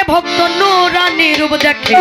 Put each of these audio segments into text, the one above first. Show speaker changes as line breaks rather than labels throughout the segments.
ভক্ত নুরানি রূপ দেখে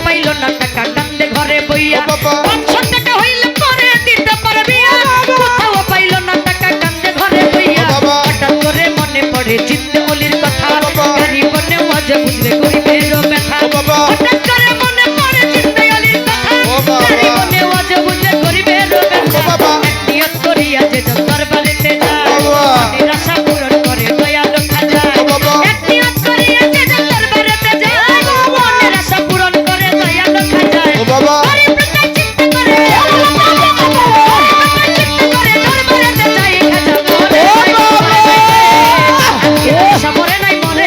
পাইলো না টাকা কান্দে ঘরে বইয়া 500 টাকা হইলে পরে দিতে পারবি কোথাও পাইলো না টাকা কান্দে ঘরে বইয়া হঠাৎ করে মনে পড়ে জিন্দে অলির কথা গরিবনে মজা বুঝবে গরিবের ব্যথা হঠাৎ করে মনে পড়ে জিন্দে অলির কথা গরিবনে মজা বুঝবে গরিবের ব্যথা নিয়ত করিয়া যে দরবারেতে যায় নিরাশা পূরণ করে দয়ালু খাজা এক নিয়ত করিয়া যে দরবারেতে যায় নিরাশা পূরণ করে দয়ালু খাজা গরিব প্রকার চিন্তা করে দরবারেতে যায় খাজা মরে নাই মরে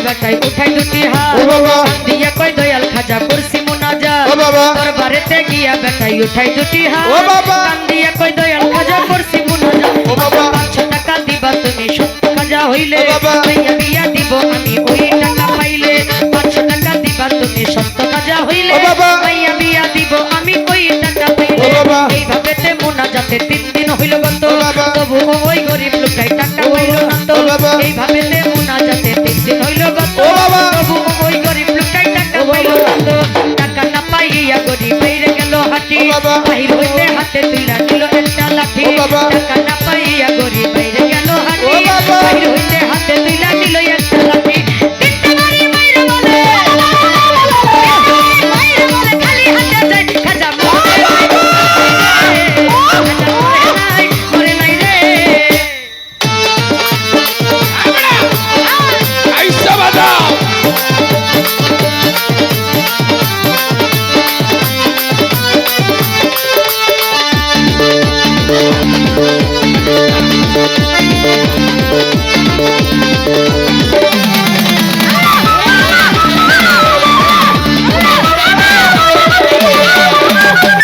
বেটাই উঠাই দুটি হাত দিয়া কই দয়াল খাজা করছি মুনাজাত দরবারেতে গিয়া বেটাই উঠাই দুটি হাত দিয়া কই দয়াল খাজা করছি মুনাজাত 500 টাকা দিবা তুমি সত্য খাজা হইলে মাইয়া বিয়া দিব আমি ওই টাকা পাইলে 500 টাকা দিবা তুমি সত্য খাজা হইলে মাইয়া বিয়া দিব আমি ওই টাকা পাইলে এইভাবে তে মুনাজাতে 3 দিন হইল গত তবু ওই গরিব লোকাই টাকা পাইল না তো এইভাবে তে মুনাজাতে 3 দিন হইল গত তবু ওই গরিব লোকাই টাকা পাইল না তো টাকা না পাইয়া গরিব বাইরে গেল হাঁটি বাহির হইতে হাতে তুইলা নিল একটা লাঠি টাকা না পাইয়া গরিব বাইরে গেল হাঁটি বাহির হইতে হাতে তুইলা নিল একটা লাঠি তিনটা বাড়ি বাইরে বলে খালি হাতে যায় খাজা মরে নাই রে আইসা বাজাও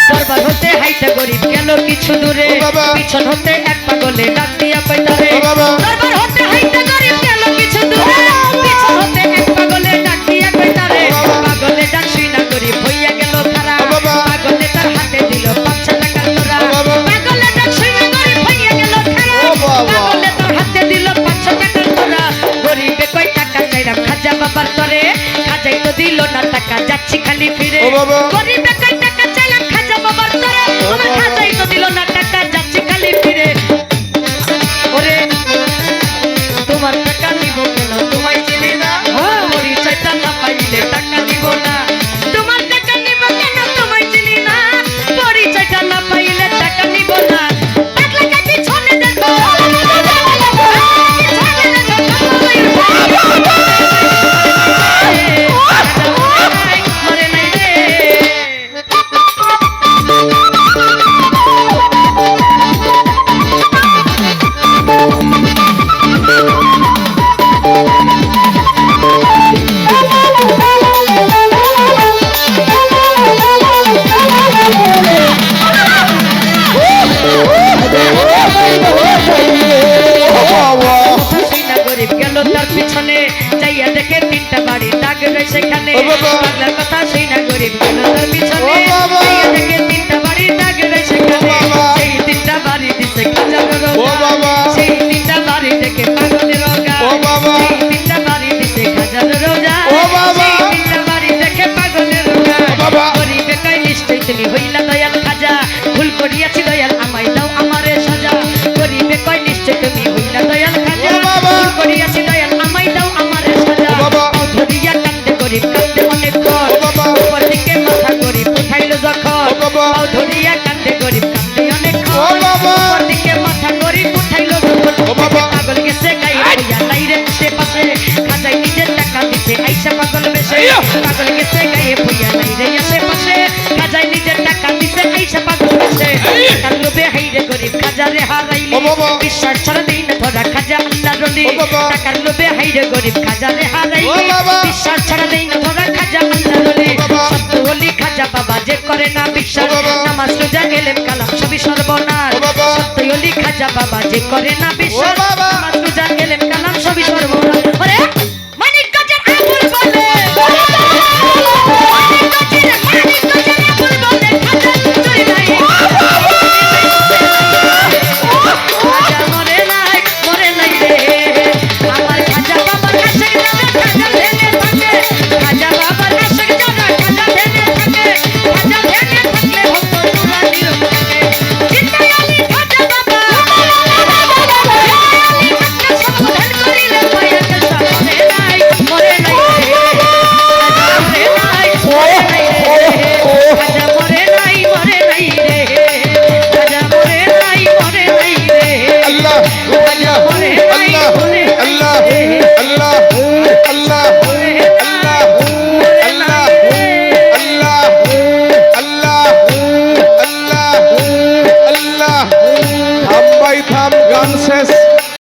দরবার হতে হাইটা গরিব গেল কিছু দূরে পিছন হতে এক পাগলে ডাক দিয়া কইতারে দরবার হতে হাইটা গরিব গেল কিছু দূরে পিছন হতে এক পাগলে ডাক দিয়া কইতারে পাগলে ডাক শুইনা গরিব হইয়া গেল খারাপ পাগলে তার হাতে দিল 500 টাকার নোরা পাগলে ডাক শুইনা গরিব হইয়া গেল খারাপ পাগলে তার হাতে দিল 500 টাকার নোরা গরিবে কই টাকা চাইরাম খাজা বাবার তরে টাকা যাচ্ছি খালি ফিরে
ও বাবা।
গরিব বেকার টাকা চাইলাম খাজা বাবার তরে আমার খাজাই তো দিল না টাকা যাচ্ছি খালি ফিরে ওরে তোমার টাকা নিব কেন তোমায় চিনি না পরিচয়টা না পাইলে টাকা নিব না তোমার টাকা নিব কেন তোমায় চিনি না পরিচয়টা না পাইলে টাকা নিব না টাকা পিছনে দেখো মরে নাই রে গরিব গেল তার পিছনে যাইয়া দেখে তিনটা বাড়ি দাগ রয় সেখানে
ও বাবা।
পাগলার কথা শুই না গরিব গেল তার পিছনে
ও বাবা।
যাইয়া দেখে তিনটা বাড়ি দাগ রয় সেখানে
ও বাবা।
সেই তিনটা বাড়ি দিছে খাজার
ও
রোগা
বাবা।
সেই তিনটা বাড়ি দেখে পাগলের রোগা
ও বাবা।
সেই তিনটা বাড়ি দিছে খাজার রোগা
ও বাবা।
সেই তিনটা বাড়ি দেখে পাগলের রোগা
ও বাবা।
গরিবে কই নিশ্চয় তুমি হইলা দয়াল খাজা ভুল করিয়াছি দয়াল আমায় দাও আমারে সাজা গরিবে কই নিশ্চয় তুমি হইলা দয়াল খাজা
ও বাবা।
ভুল করিয়াছি দয়াল আমায় দাও আমারে সাজা
ও বাবা।
ধরিয়া কান্দে গরিব কান্দে অনেক কর
ও বাবা।
উপর দিকে মাথা গরিব উঠাইলো যখন
ও বাবা।
ধরিয়া কান্দে গরিব কান্দে অনেক
ও
কর
বাবা।
উপর দিকে মাথা গরিব উঠাইলো যখন
ও বাবা।
পাগল গেছে গায়ে হইয়া নাই রে সে পাশে খাজাই নিজের টাকা দিতে আইসা পাগল বেশে
আইয়া।
পাগল গেছে গায়ে হইয়া নাই রে আসে পাশে খাজাই নিজের টাকা দিতে আইসা পাগল বেশে টাকার লোভে হাইরে গরিব খাজারে হারাইলি
ও বাবা।
বিশ্বাস ছাড়া দিন ধরা খাজা আল্লাহ রলি
ও বাবা।
টাকার লোভে হাইরে গরিব খাজারে হারাইলি
ও বাবা।
বিশ্বাস ছাড়া দিন ধরা খাজা আল্লাহ রলি
ও বাবা।
সত্য হলি খাজা বাবা যে করে না বিশ্বাস
ও বাবা।
নামাজ রোজা এলেম কালাম সবই সর্বনাশ
ও বাবা।
সত্য হলি খাজা বাবা যে করে না বিশ্বাস
ও বাবা।
নামাজ